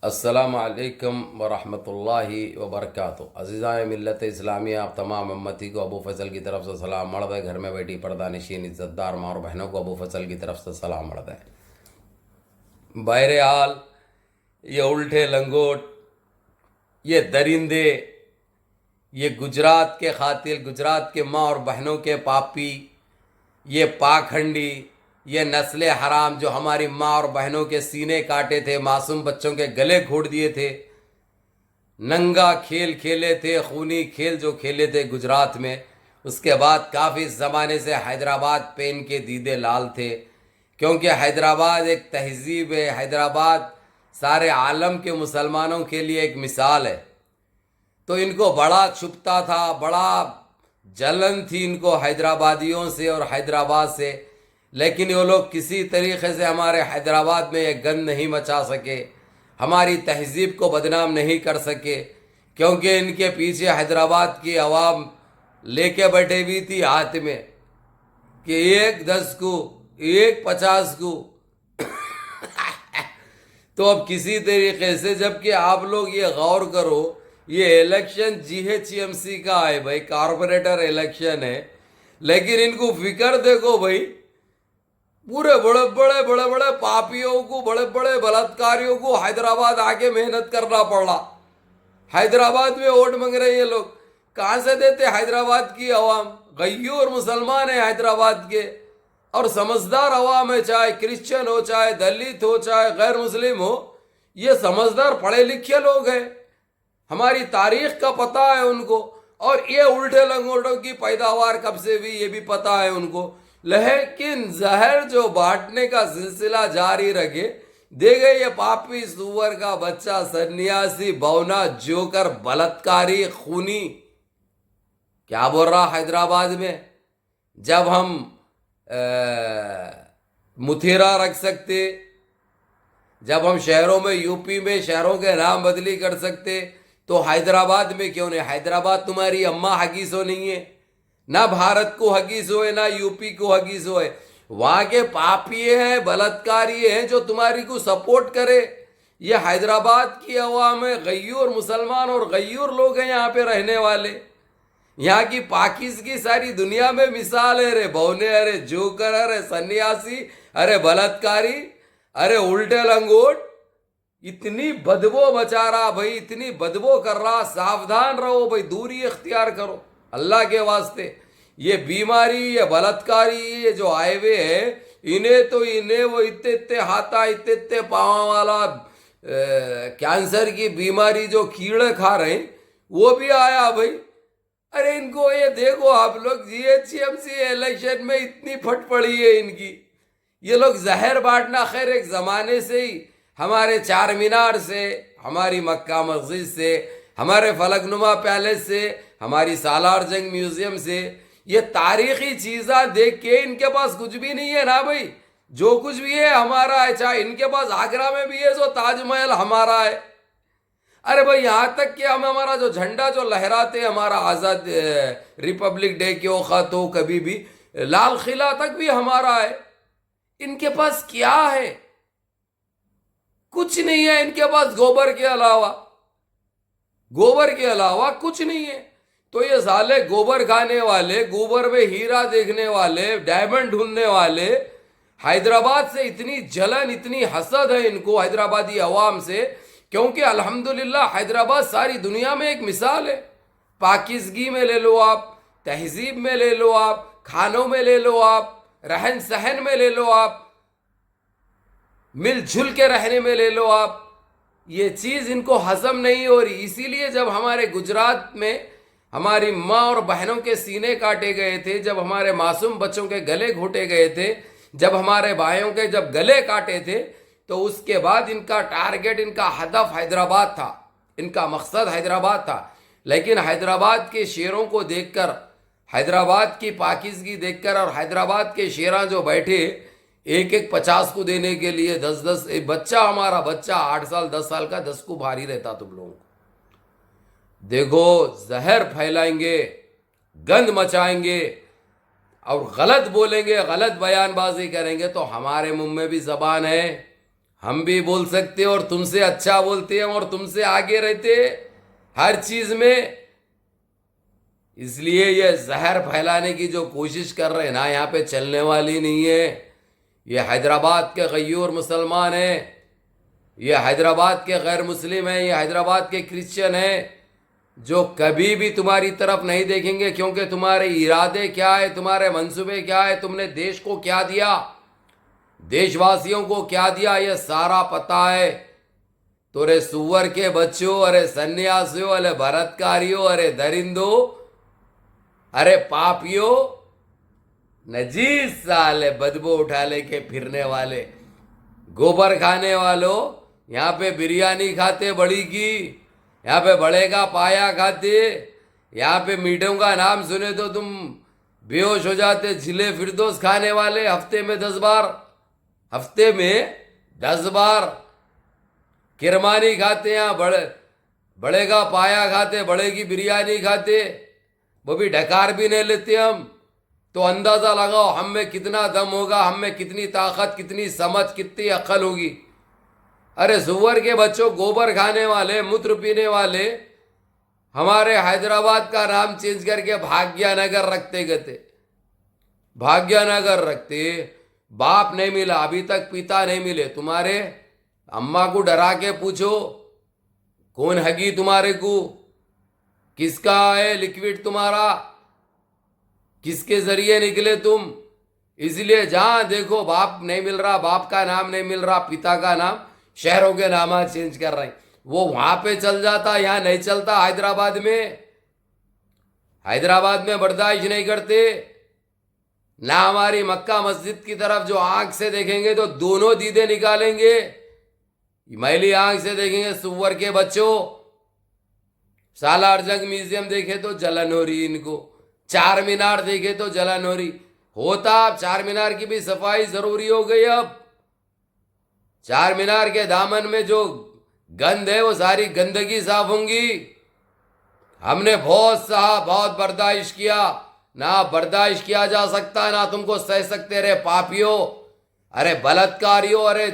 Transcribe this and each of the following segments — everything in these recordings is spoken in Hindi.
अस्सलामु अलैकुम वरहमतुल्लाहि वबरकातुहू। अज़ीज़ाए मिल्लत इस्लामिया, आप तमाम उम्मती को अबू फजल की तरफ से सलाम मर्द है। घर में बैठी पर्दा नशीन इज़्ज़तदार माँ और बहनों को अबू फजल की तरफ से सलाम मर्द है। बहरहाल, ये उल्टे लंगोट, ये दरिंदे, ये गुजरात के खातिल, गुजरात के माँ और बहनों के पापी, ये पाखंडी, ये नस्ल हराम जो हमारी माँ और बहनों के सीने काटे थे, मासूम बच्चों के गले घोट दिए थे, नंगा खेल खेले थे, खूनी खेल जो खेले थे गुजरात में। उसके बाद काफ़ी ज़माने से हैदराबाद पे इनके दीदे लाल थे, क्योंकि हैदराबाद एक तहजीब है। हैदराबाद सारे आलम के मुसलमानों के लिए एक मिसाल है। तो इनको बड़ा छुपता था, बड़ा जलन थी इनको हैदराबादियों से और हैदराबाद से, लेकिन वो लोग किसी तरीके से हमारे हैदराबाद में एक गंद नहीं मचा सके, हमारी तहजीब को बदनाम नहीं कर सके, क्योंकि इनके पीछे हैदराबाद की आवाम लेके बैठे हुई थी हाथ में कि एक 10 को, एक 50 को। तो अब किसी तरीके से, जबकि आप लोग ये गौर करो, ये इलेक्शन जीएचएमसी का है भाई, कारपोरेटर इलेक्शन है, लेकिन इनको फिक्र देखो भाई, पूरे बड़े बड़े पापियों को, बड़े बड़े बलात्कारियों को हैदराबाद आके मेहनत करना पड़ा। हैदराबाद में वोट मांग रहे हैं ये लोग। कहाँ से देते हैदराबाद की अवाम? गय्यूर मुसलमान है हैदराबाद के, और समझदार अवाम है, चाहे क्रिश्चियन हो, चाहे दलित हो, चाहे गैर मुस्लिम हो, ये समझदार पढ़े लिखे लोग हैं। हमारी तारीख का पता है उनको, और ये उल्टे लंगोटों की पैदावार कब से हुई ये भी पता है उनको। लेकिन जहर जो बांटने का सिलसिला जारी रखे, दे गए ये पापी सुअर का बच्चा, सन्यासी, बौना, जोकर, बलात्कारी, खूनी। क्या बोल रहा हैदराबाद में? जब हम मुथेरा रख सकते, जब हम शहरों में, यूपी में शहरों के नाम बदली कर सकते, तो हैदराबाद में क्यों नहीं? हैदराबाद तुम्हारी अम्मा हकीसो नहीं है, ना भारत को हकीसो है, ना यूपी को हकीसो है। वहां के पापी हैं, बलात्कारी हैं जो तुम्हारी को सपोर्ट करे। ये हैदराबाद की अवाम है, गय्यूर मुसलमान और गय्यूर लोग हैं यहाँ पे रहने वाले। यहाँ की पाकिज़गी सारी दुनिया में मिसाल है। रे बौने, अरे जोकर, अरे सन्यासी, अरे बलात्कारी, अरे उल्टे लंगोट, इतनी बदबू मचा रहा भाई, इतनी बदबू कर रहा। सावधान रहो भाई, दूरी इख्तियार करो अल्लाह के वास्ते। ये बीमारी, ये बलात्कारी, ये जो आए हुए है, इन्हें वो इतने इतने हाथा, इतने इतने पाँव वाला कैंसर की बीमारी जो कीड़े खा रहे हैं, वो भी आया भाई। अरे इनको ये देखो आप लोग, जीएचएमसी इलेक्शन में इतनी फट पड़ी है इनकी। ये लोग जहर बांटना, खैर एक ज़माने से ही हमारे चार मीनार से, हमारी मक्का मस्जिद से, हमारे फलकनुमा पैलेस से, हमारी सालार जंग म्यूजियम से, ये तारीखी चीज़ें देख के इनके पास कुछ भी नहीं है ना भाई। जो कुछ भी है हमारा है। चाहे इनके पास आगरा में भी है जो ताजमहल हमारा है। अरे भाई, यहाँ तक कि हम हमारा जो झंडा जो लहराते, हमारा आज़ाद रिपब्लिक डे के वक़्त हो, कभी भी लाल किला तक भी हमारा है। इनके पास क्या है? कुछ नहीं है इनके पास, गोबर के अलावा, गोबर के अलावा कुछ नहीं है। तो ये साले गोबर खाने वाले, गोबर में हीरा देखने वाले, डायमंड ढूंढने वाले, हैदराबाद से इतनी जलन, इतनी हसद है इनको हैदराबादी अवाम से, क्योंकि अल्हम्दुलिल्लाह हैदराबाद सारी दुनिया में एक मिसाल है। पाकिज़गी में ले लो आप, तहजीब में ले लो आप, खानों में ले लो आप, रहन सहन में ले लो आप, मिलजुल के रहने में ले लो आप। ये चीज़ इनको हजम नहीं हो रही। इसीलिए जब हमारे गुजरात में हमारी माँ और बहनों के सीने काटे गए थे, जब हमारे मासूम बच्चों के गले घोटे गए थे, जब हमारे भाइयों के जब गले काटे थे, तो उसके बाद इनका टारगेट, इनका हदफ हैदराबाद था, इनका मकसद हैदराबाद था। लेकिन हैदराबाद के शेरों को देखकर, हैदराबाद की पाकिज़गी देखकर, और हैदराबाद के शेरा जो बैठे एक एक 50 को देने के लिए, 10-10, एक बच्चा, हमारा बच्चा 8 साल 10 साल का 10 को भारी रहता तुम लोगों को। देखो, जहर फैलाएंगे, गंद मचाएंगे और गलत बोलेंगे, गलत बयानबाजी करेंगे, तो हमारे मुंह में भी जबान है, हम भी बोल सकते और तुमसे अच्छा बोलते हैं और तुमसे आगे रहते हर चीज में। इसलिए ये जहर फैलाने की जो कोशिश कर रहे हैं ना, यहाँ पे चलने वाली नहीं है। ये हैदराबाद के गयूर मुसलमान हैं, ये हैदराबाद के गैर मुस्लिम हैं, ये हैदराबाद के क्रिश्चियन हैं, जो कभी भी तुम्हारी तरफ नहीं देखेंगे। क्योंकि तुम्हारे इरादे क्या है, तुम्हारे मंसूबे क्या है, तुमने देश को क्या दिया, देशवासियों को क्या दिया, ये सारा पता है। तो रे सुअर के बच्चों, अरे सन्यासियों, अरे बलात्कारियों, अरे दरिंदो, अरे पापियों, नजीस साले बदबू उठा लेके फिरने वाले, गोबर खाने वालों, यहाँ पे बिरयानी खाते बड़ी की, यहाँ पे बड़े का पाया खाते, यहाँ पे मीठों का नाम सुने तो तुम बेहोश हो जाते। जिले फिरदौस खाने वाले हफ्ते में 10 बार, हफ्ते में 10 बार किरमानी खाते, यहाँ बड़े का पाया खाते, बड़े की बिरयानी खाते, वो भी ढकार भी नहीं लेते हम। तो अंदाजा लगाओ हम में कितना दम होगा, हम में कितनी ताकत, कितनी समझ, कितनी अक्ल होगी। अरे सुअर के बच्चों, गोबर खाने वाले, मूत्र पीने वाले, हमारे हैदराबाद का नाम चेंज करके भाग्यनगर रखते गए, भाग्यनगर रखते। बाप नहीं मिला अभी तक, पिता नहीं मिले। तुम्हारे अम्मा को डरा के पूछो कौन हगी तुम्हारे को, किसका है लिक्विड तुम्हारा, किसके जरिए निकले तुम। इसलिए जहां देखो बाप नहीं मिल रहा, बाप का नाम नहीं मिल रहा, पिता का नाम, शहरों के नाम चेंज कर रहे हैं। वो वहां पे चल जाता, यहां नहीं चलता। हैदराबाद में बर्दाश्त नहीं करते ना। हमारी मक्का मस्जिद की तरफ जो आंख से देखेंगे तो दोनों दीदे निकालेंगे। मैली आंख से देखेंगे सुअर के बच्चों। सालार जंग म्यूजियम देखे तो जलन हो रही इनको, चार मीनार देखे तो जलन हो रही। होता अब चार मीनार की भी सफाई जरूरी हो गई। अब चार मीनार के दामन में जो गंध है वो सारी गंदगी साफ होंगी। हमने बहुत सहा, बहुत बर्दाश्त किया, ना बर्दाश्त किया जा सकता, ना तुमको सह सकते रे पापियों, अरे बलात्कारियों, अरे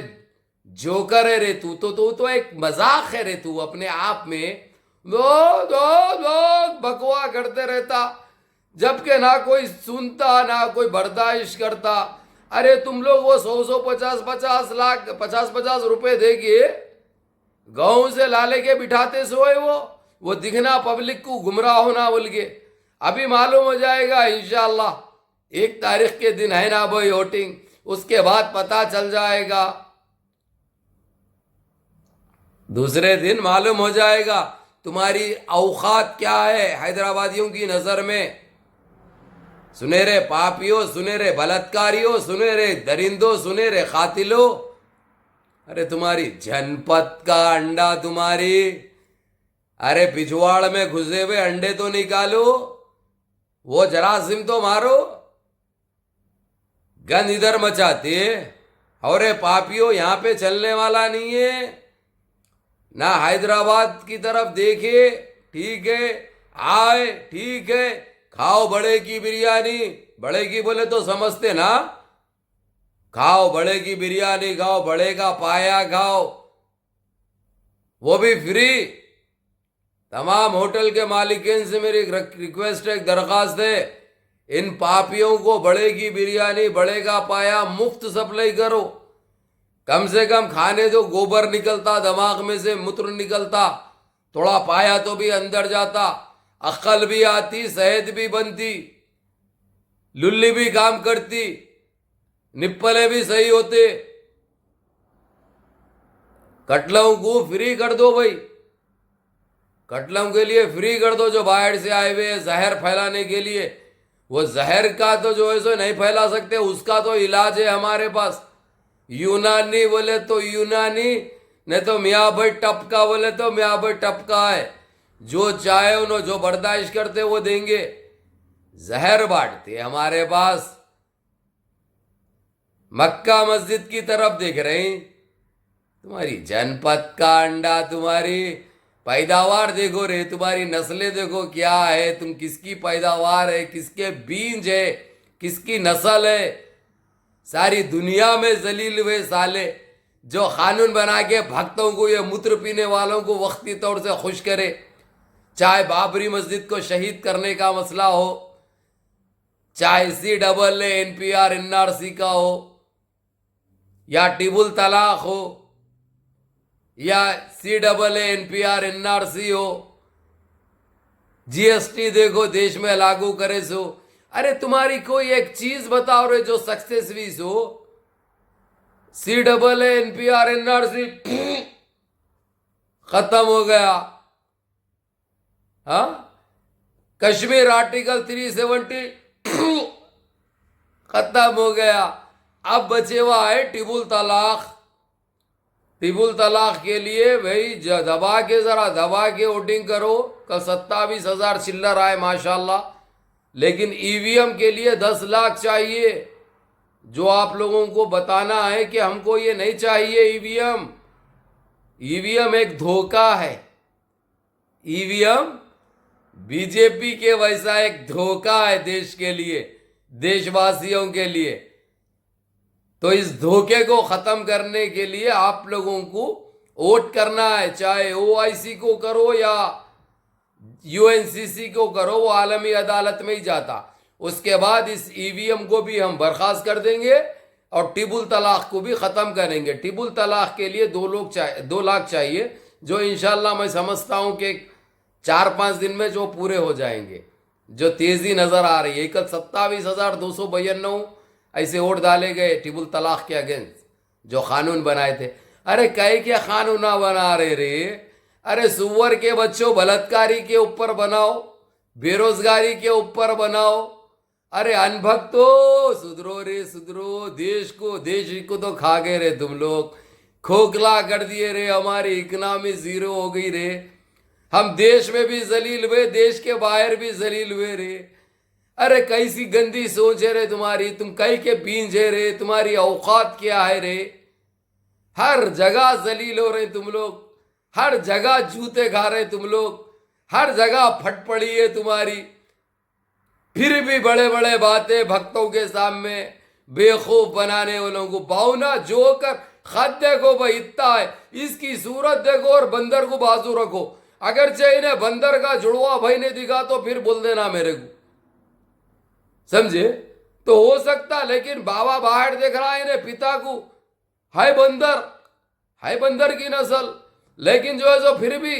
जोकर है रे तू तो एक मजाक है रे तू अपने आप में। दो दो दो बकवा करते रहता, जबकि ना कोई सुनता ना कोई बर्दाश्त करता। अरे तुम लोग वो 100 50 लाख 50 रुपए देके गाँव से लाले के बिठाते सोए, वो दिखना पब्लिक को गुमराह होना बोल के। अभी मालूम हो जाएगा इंशाअल्लाह, 1 तारीख के दिन है ना भाई वोटिंग, उसके बाद पता चल जाएगा। दूसरे दिन मालूम हो जाएगा तुम्हारी औकात क्या है हैदराबादियों की नजर में। सुनेरे पापियों, सुनेरे बलात्कारियों, सुनेरे दरिंदों, सुनेरे कातिलों, अरे तुम्हारी जनपद का अंडा तुम्हारी, अरे पिछवाड़ में घुसे हुए अंडे तो निकालो, वो जरासीम तो मारो। गंद इधर मचाते और पापियों यहां पे चलने वाला नहीं है ना। हैदराबाद की तरफ देखे, ठीक है, आए, ठीक है, खाओ बड़े की बिरयानी, बड़े की बोले तो समझते ना, खाओ बड़े की बिरयानी खाओ, बड़े का पाया खाओ, वो भी फ्री। तमाम होटल के मालिकीन से मेरी रिक्वेस्ट है, एक दरखास्त है, इन पापियों को बड़े की बिरयानी, बड़े का पाया मुफ्त सप्लाई करो। कम से कम खाने दो, गोबर निकलता दिमाग में से, मूत्र निकलता, थोड़ा पाया तो भी अंदर जाता, अक्ल भी आती, सेहत भी बनती, लुल्ली भी काम करती, निप्पले भी सही होते। कटलों को फ्री कर दो भाई, कटलों के लिए फ्री कर दो जो बाहर से आए हुए जहर फैलाने के लिए। वो जहर का तो जो है सो नहीं फैला सकते, उसका तो इलाज है हमारे पास। यूनानी बोले तो यूनानी, नहीं तो मियाँ भाई टपका बोले तो मियाँ भाई टपका है। जो चाहे उन्होंने जो बर्दाश्त करते वो देंगे। जहर बांटते हमारे पास। मक्का मस्जिद की तरफ देख रहे हैं, तुम्हारी जनपद का अंडा, तुम्हारी पैदावार देखो रे, तुम्हारी नस्लें देखो क्या है, तुम किसकी पैदावार है, किसके बीज है, किसकी नस्ल है। सारी दुनिया में जलील हुए साले, जो कानून बना के भक्तों को, ये मूत्र पीने वालों को वक्ती तौर से खुश करे। चाहे बाबरी मस्जिद को शहीद करने का मसला हो, चाहे CAA NPR NRC का हो, या टिबुल तलाक हो, या CAA NPR NRC हो, GST देखो देश में लागू करे सो। अरे तुम्हारी कोई एक चीज बताओ रे जो सक्सेसफुल हो। CAA NPR NRC खत्म हो गया। हाँ, कश्मीर आर्टिकल 370 खत्म हो गया। अब बचे हुआ है टिबुल तलाक। टिबुल तलाक के लिए भाई दबा के वोटिंग करो। कल 27,000 चिल्लर आए माशाल्लाह। लेकिन EVM के लिए 10 लाख चाहिए। जो आप लोगों को बताना है कि हमको ये नहीं चाहिए EVM। EVM एक धोखा है। EVM बीजेपी के वैसा एक धोखा है देश के लिए, देशवासियों के लिए। तो इस धोखे को खत्म करने के लिए आप लोगों को वोट करना है। चाहे OIC को करो या UNCC को करो, वो आलमी अदालत में ही जाता। उसके बाद इस EVM को भी हम बर्खास्त कर देंगे और टिबुल तलाक को भी खत्म करेंगे। टिबुल तलाक के लिए 2 लाख चाहिए, जो इंशाल्लाह मैं समझता हूं कि 4-5 दिन में जो पूरे हो जाएंगे। जो तेजी नजर आ रही है, कल 27,292 ऐसे वोट डाले गए टिबुल तलाक के अगेंस्ट, जो कानून बनाए थे। अरे कई क्या कानून ना बना रहे रे। अरे सुअर के बच्चों, बलात्कारी के ऊपर बनाओ, बेरोजगारी के ऊपर बनाओ। अरे अनभक्तो सुधरो रे सुधरो। देश को तो खा गए रे तुम लोग, खोखला कर दिए रे। हमारी इकोनॉमी 0 हो गई रे। हम देश में भी जलील हुए, देश के बाहर भी जलील हुए रे। अरे कैसी गंदी सोच है रे तुम्हारी। तुम कई के बींज है रे, तुम्हारी औकात क्या है रे। हर जगह जलील हो रहे तुम लोग, हर जगह जूते खा रहे तुम लोग, हर जगह फट पड़ी है तुम्हारी। फिर भी बड़े बड़े बातें भक्तों के सामने बेवकूफ बनाने वालों को भावना जोकर। खत देखो भाई, इतना है, इसकी सूरत देखो और बंदर को बाजू रखो। अगर चाहिए इन्हें बंदर का जुड़वा भाई ने दिखा तो फिर बोल देना मेरे को, समझे। तो हो सकता, लेकिन बाबा बाहर देख रहा है इन्हें पिता को, है बंदर की नस्ल। लेकिन जो है सो फिर भी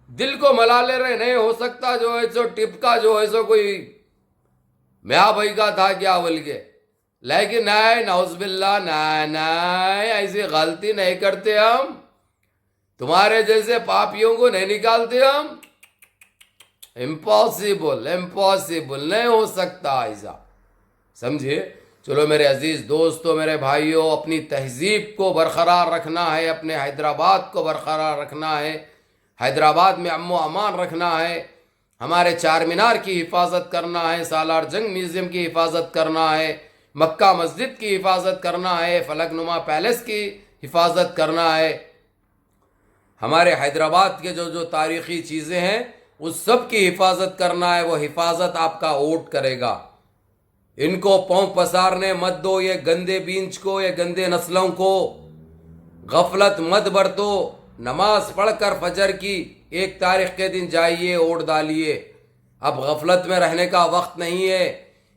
दिल को मला ले रहे। नहीं हो सकता जो है सो टिपका जो है सो कोई म्या भाई का था क्या बोल के। लेकिन नहीं, नौजबिल्ला, नहीं ऐसी गलती नहीं करते हम। तुम्हारे जैसे पापियों को नहीं निकालते हम। इम्पॉसिबल नहीं हो सकता ऐसा, समझिए। चलो मेरे अजीज दोस्तों, मेरे भाइयों, अपनी तहजीब को बरकरार रखना है, अपने हैदराबाद को बरकरार रखना है, हैदराबाद में अम्न अमान रखना है, हमारे चार मीनार की हिफाजत करना है, सालार जंग म्यूजियम की हिफाजत करना है, मक्का मस्जिद की हिफाजत करना है, फलकनुमा पैलेस की हिफाजत करना है। हमारे हैदराबाद के जो जो तारीख़ी चीज़ें हैं उस सब की हिफाजत करना है। वो हिफाजत आपका वोट करेगा। इनको पाँव पसारने मत दो, ये गंदे बींच को, ये गंदे नस्लों को। गफलत मत बरतो। नमाज पढ़कर फजर की 1 तारीख के दिन जाइए, वोट डालिए। अब गफलत में रहने का वक्त नहीं है।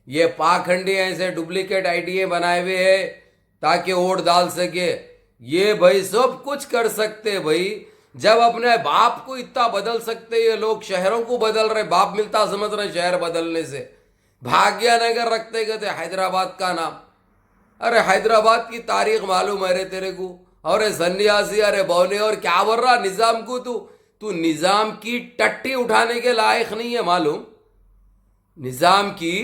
ये पाखंडी ऐसे डुप्लीकेट आईडी बनाए हुए हैं ताकि वोट डाल सके। ये भाई सब कुछ कर सकते भाई। जब अपने बाप को इतना बदल सकते ये लोग, शहरों को बदल रहे, बाप मिलता समझ रहे शहर बदलने से। भाग्यनगर रखते गए थे हैदराबाद का नाम। अरे हैदराबाद की तारीख मालूम है रे तेरे को? अरे सन्यासी, अरे बौने, और क्या बोल रहा निजाम को तू निजाम की टट्टी उठाने के लायक नहीं है, मालूम? निजाम की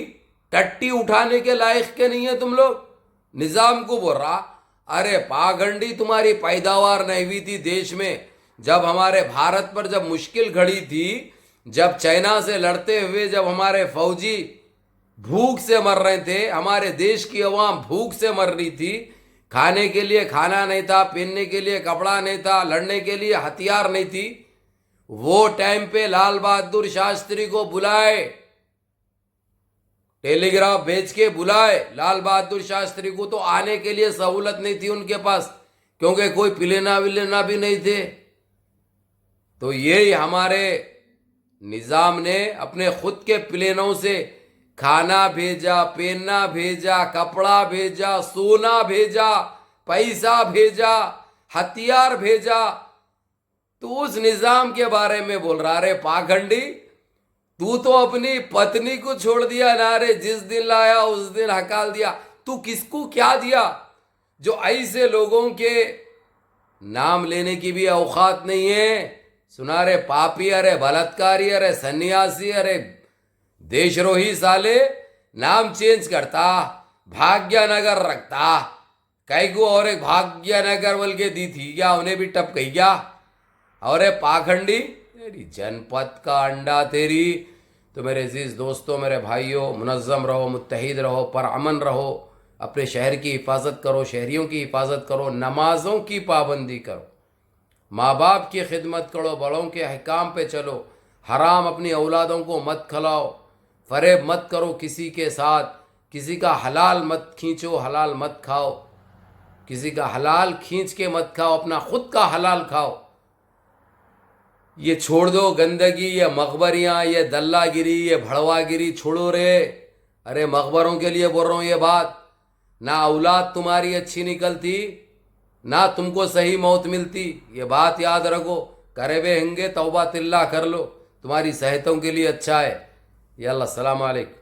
टट्टी उठाने के लायक के नहीं है तुम लोग। निजाम को बोल रहा। अरे पाखंडी, तुम्हारी पैदावार नहीं हुई थी देश में। जब हमारे भारत पर जब मुश्किल खड़ी थी, जब चाइना से लड़ते हुए जब हमारे फौजी भूख से मर रहे थे, हमारे देश की अवाम भूख से मर रही थी, खाने के लिए खाना नहीं था, पहनने के लिए कपड़ा नहीं था, लड़ने के लिए हथियार नहीं थी, वो टाइम पे लाल बहादुर शास्त्री को बुलाए, टेलीग्राफ भेज के बुलाए लाल बहादुर शास्त्री को। तो आने के लिए सहूलत नहीं थी उनके पास, क्योंकि कोई पिलेना विलेना भी नहीं थे। तो यही हमारे निजाम ने अपने खुद के प्लेनों से खाना भेजा, पहनना भेजा, कपड़ा भेजा, सोना भेजा, पैसा भेजा, हथियार भेजा। तो उस निजाम के बारे में बोल रहा, रे पाखंडी, तू तो अपनी पत्नी को छोड़ दिया ना रे, जिस दिन लाया उस दिन हकाल दिया। तू किसको क्या दिया जो ऐसे लोगों के नाम लेने की भी औकात नहीं है? सुना रे पापी, अरे बलात्कारी, अरे सन्यासी, अरे देशद्रोही साले, नाम चेंज करता, भाग्यनगर रखता। कई को और एक भाग्यनगर बोल के दी थी क्या? उन्हें भी टप कही क्या? और पाखंडी, तेरी जनपद का अंडा तेरी। तो मेरे अजीज दोस्तों, मेरे भाइयों, मुनज़्ज़म रहो, मुत्तहिद रहो, परअमन रहो, अपने शहर की हिफाजत करो, शहरियों की हिफाजत करो, नमाज़ों की पाबंदी करो, माँ बाप की खिदमत करो, बड़ों के अहकाम पे चलो, हराम अपनी औलादों को मत खिलाओ, फरेब मत करो किसी के साथ, किसी का हलाल मत खींचो, हलाल मत खाओ, किसी का हलाल खींच के मत खाओ, अपना खुद का हलाल खाओ। ये छोड़ दो गंदगी, ये मकबरियाँ, ये दल्लागिरी, ये भड़वागिरी छोड़ो रे। अरे मकबरों के लिए बोल रहा हूँ ये बात। ना औलाद तुम्हारी अच्छी निकलती, ना तुमको सही मौत मिलती, ये बात याद रखो। करे वे हंगे तौबा तिल्ला कर लो, तुम्हारी सेहतों के लिए अच्छा है। यल्ला, सलाम अलैकुम।